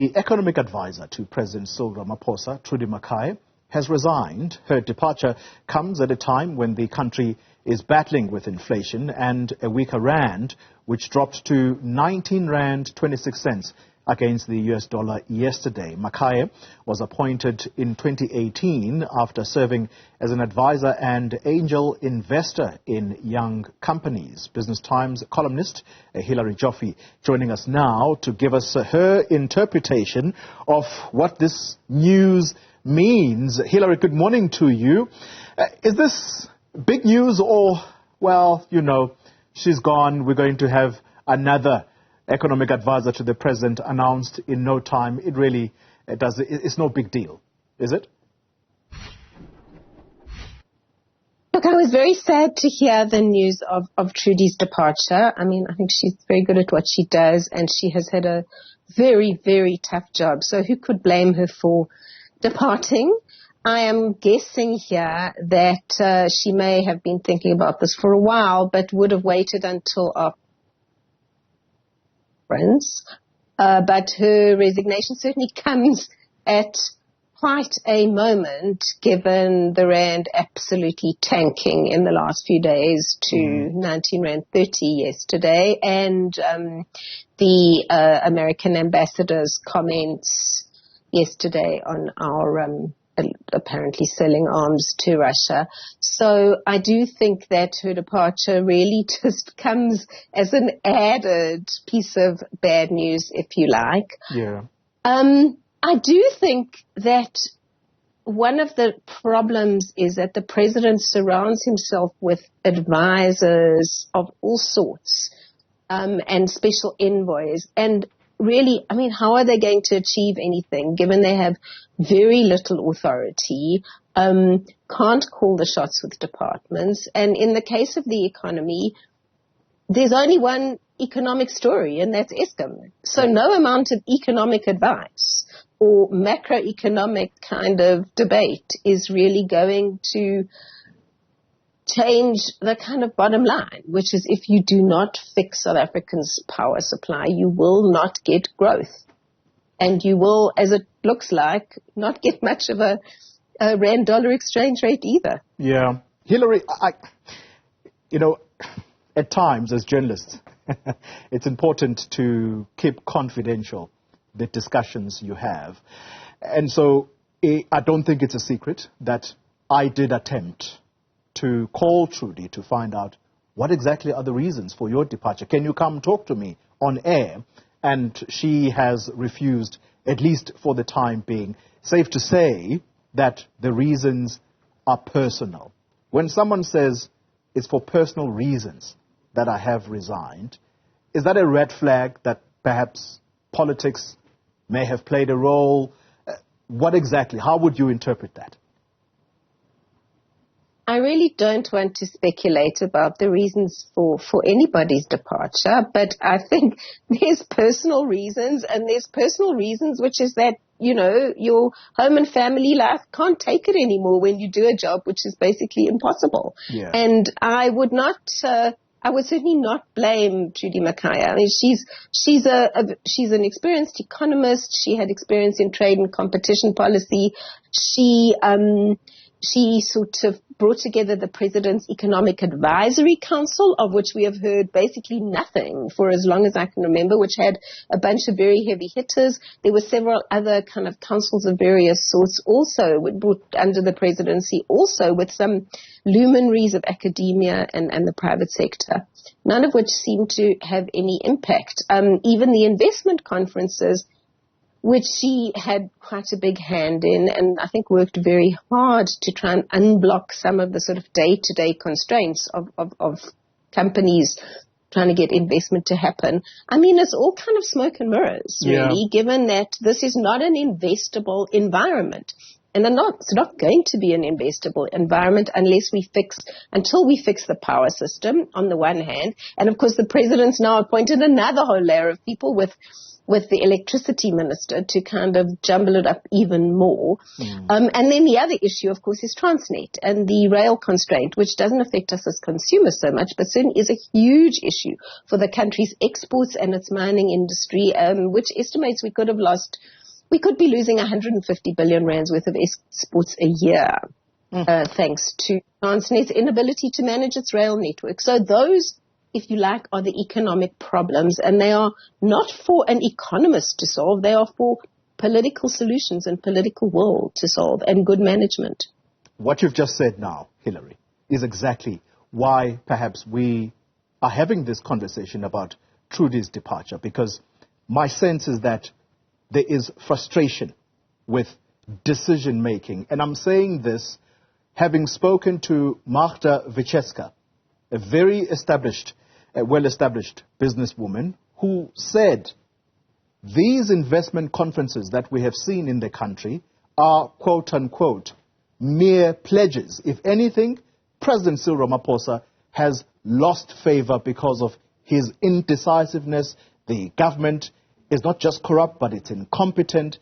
The economic advisor to President Cyril Ramaphosa, Trudi Makhanya, has resigned. Her departure comes at a time when the country is battling with inflation and a weaker rand, which dropped to 19 rand 26 cents against the US dollar yesterday. Makhanya was appointed in 2018 after serving as an advisor and angel investor in young companies. Business Times columnist Hilary Joffe joining us now to give us her interpretation of what this news means. Hilary, good morning to you. Is this big news or, well, you know, she's gone, we're going to have another economic advisor to the president announced in no time? It really it's no big deal, is it? Look, I was very sad to hear the news of Trudy's departure. I mean, I think she's very good at what she does, and she has had a very, very tough job. So who could blame her for departing? I am guessing here that she may have been thinking about this for a while, but would have waited until after. But her resignation certainly comes at quite a moment, given the rand absolutely tanking in the last few days to 19 rand 30 yesterday, and the American ambassador's comments yesterday on our apparently selling arms to Russia. So I do think that her departure really just comes as an added piece of bad news, if you like. Yeah. I do think that one of the problems is that the president surrounds himself with advisors of all sorts, and special envoys. And really, I mean, how are they going to achieve anything given they have very little authority, can't call the shots with departments? And in the case of the economy, there's only one economic story, and that's Eskom. So no amount of economic advice or macroeconomic kind of debate is really going to change the kind of bottom line, which is if you do not fix South Africa's power supply, you will not get growth. And you will, as it looks like, not get much of a rand-dollar exchange rate either. Yeah. Hilary, you know, at times as journalists, it's important to keep confidential the discussions you have. And so I don't think it's a secret that I did attempt to call Trudi to find out what exactly are the reasons for your departure. Can you come talk to me on air? And she has refused, at least for the time being. Safe to say that the reasons are personal. When someone says it's for personal reasons that I have resigned, is that a red flag that perhaps politics may have played a role? What exactly? How would you interpret that? I really don't want to speculate about the reasons for anybody's departure, but I think there's personal reasons, and there's personal reasons, which is that, you know, your home and family life can't take it anymore when you do a job which is basically impossible. Yeah. And I would certainly not blame Trudi Makhanya. I mean, she's an experienced economist. She had experience in trade and competition policy. She sort of brought together the President's Economic Advisory Council, of which we have heard basically nothing for as long as I can remember, which had a bunch of very heavy hitters. There were several other kind of councils of various sorts also brought under the presidency, also with some luminaries of academia and the private sector, none of which seemed to have any impact. Even the investment conferences, which she had quite a big hand in, and I think worked very hard to try and unblock some of the sort of day-to-day constraints of companies trying to get investment to happen. I mean, it's all kind of smoke and mirrors, really, given that this is not an investable environment. And it's not going to be an investable environment until we fix the power system on the one hand. And of course, the president's now appointed another whole layer of people with with the electricity minister to kind of jumble it up even more. And then the other issue, of course, is Transnet and the rail constraint, which doesn't affect us as consumers so much, but certainly is a huge issue for the country's exports and its mining industry, which estimates we could be losing 150 billion rands worth of exports a year, thanks to Transnet's inability to manage its rail network. So those, if you like, are the economic problems, and they are not for an economist to solve. They are for political solutions and political will to solve, and good management. What you've just said now, Hilary, is exactly why perhaps we are having this conversation about Trudi's departure, because my sense is that there is frustration with decision-making. And I'm saying this having spoken to Magda Wyczecka, a very established, well-established businesswoman, who said these investment conferences that we have seen in the country are, quote-unquote, mere pledges. If anything, President Cyril Ramaphosa has lost favor because of his indecisiveness. The government is not just corrupt, but it's incompetent.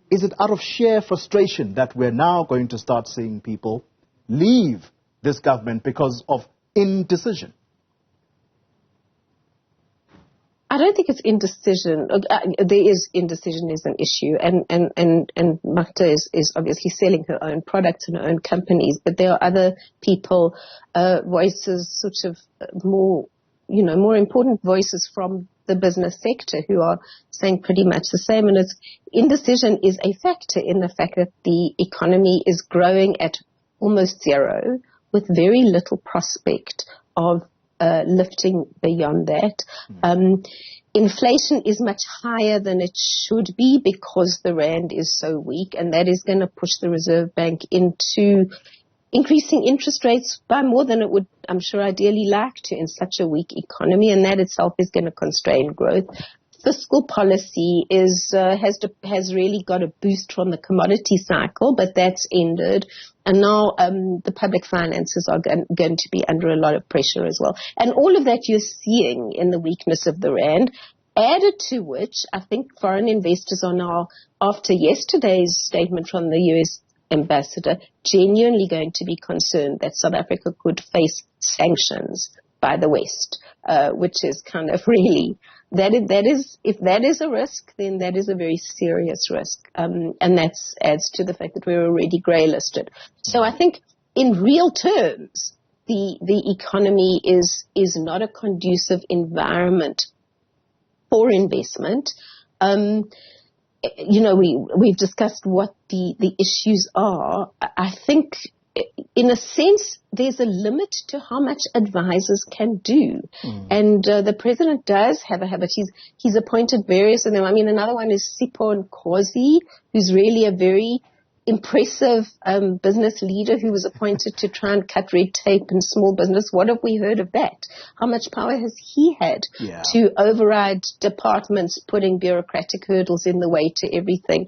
Is it out of sheer frustration that we're now going to start seeing people leave this government because of indecision? I don't think it's indecision. There is indecision is an issue, and Magda is obviously selling her own products and her own companies, but there are other people, voices, sort of more important voices from the business sector who are saying pretty much the same. And indecision is a factor in the fact that the economy is growing at almost zero with very little prospect of lifting beyond that. Inflation is much higher than it should be because the rand is so weak, and that is going to push the Reserve Bank into increasing interest rates by more than it would, I'm sure, ideally like to in such a weak economy, and that itself is going to constrain growth. Fiscal policy has really got a boost from the commodity cycle, but that's ended. And now the public finances are going to be under a lot of pressure as well. And all of that you're seeing in the weakness of the rand, added to which I think foreign investors are now, after yesterday's statement from the U.S. ambassador, genuinely going to be concerned that South Africa could face sanctions by the West, which is kind of really... if that is a risk, then that is a very serious risk. And that adds to the fact that we're already grey listed. So I think in real terms, the economy is not a conducive environment for investment. We've discussed what the issues are. I think in a sense, there's a limit to how much advisors can do. And the president does have a habit. He's appointed various of them. I mean, another one is Sipho Nkosi, who's really a very impressive business leader who was appointed to try and cut red tape in small business. What have we heard of that? How much power has he had to override departments putting bureaucratic hurdles in the way to everything?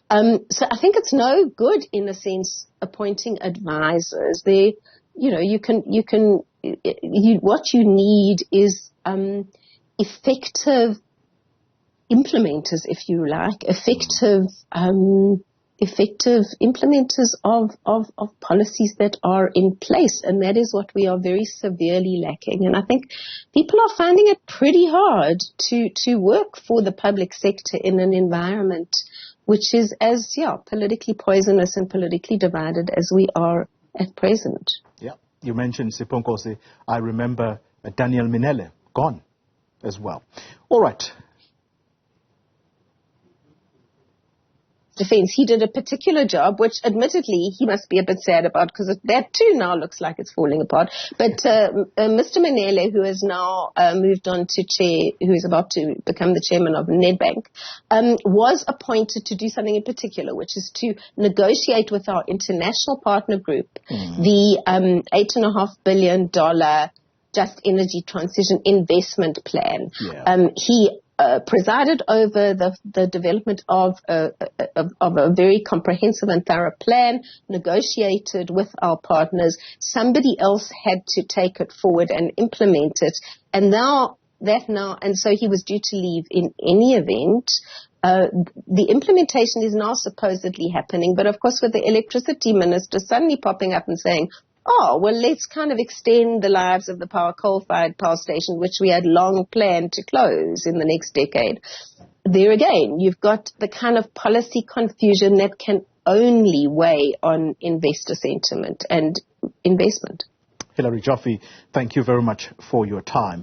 So I think it's no good, in a sense, appointing advisors. What you need is effective implementers, if you like, effective implementers of policies that are in place. And that is what we are very severely lacking. And I think people are finding it pretty hard to work for the public sector in an environment which is as politically poisonous and politically divided as we are at present. Yeah, you mentioned Sipho Nkosi. I remember Daniel Minele, gone as well. All right. Defense, he did a particular job, which admittedly he must be a bit sad about, because that too now looks like it's falling apart. But Mr. Manele, who has now moved on to chair, who is about to become the chairman of Nedbank, was appointed to do something in particular, which is to negotiate with our international partner group the $8.5 billion Just Energy Transition Investment Plan. He presided over the development of a very comprehensive and thorough plan, negotiated with our partners. Somebody else had to take it forward and implement it. And now that now, and so he was due to leave in any event. The implementation is now supposedly happening, but of course with the electricity minister suddenly popping up and saying, oh, well, let's kind of extend the lives of the coal-fired power station, which we had long planned to close in the next decade. There again, you've got the kind of policy confusion that can only weigh on investor sentiment and investment. Hilary Joffe, thank you very much for your time.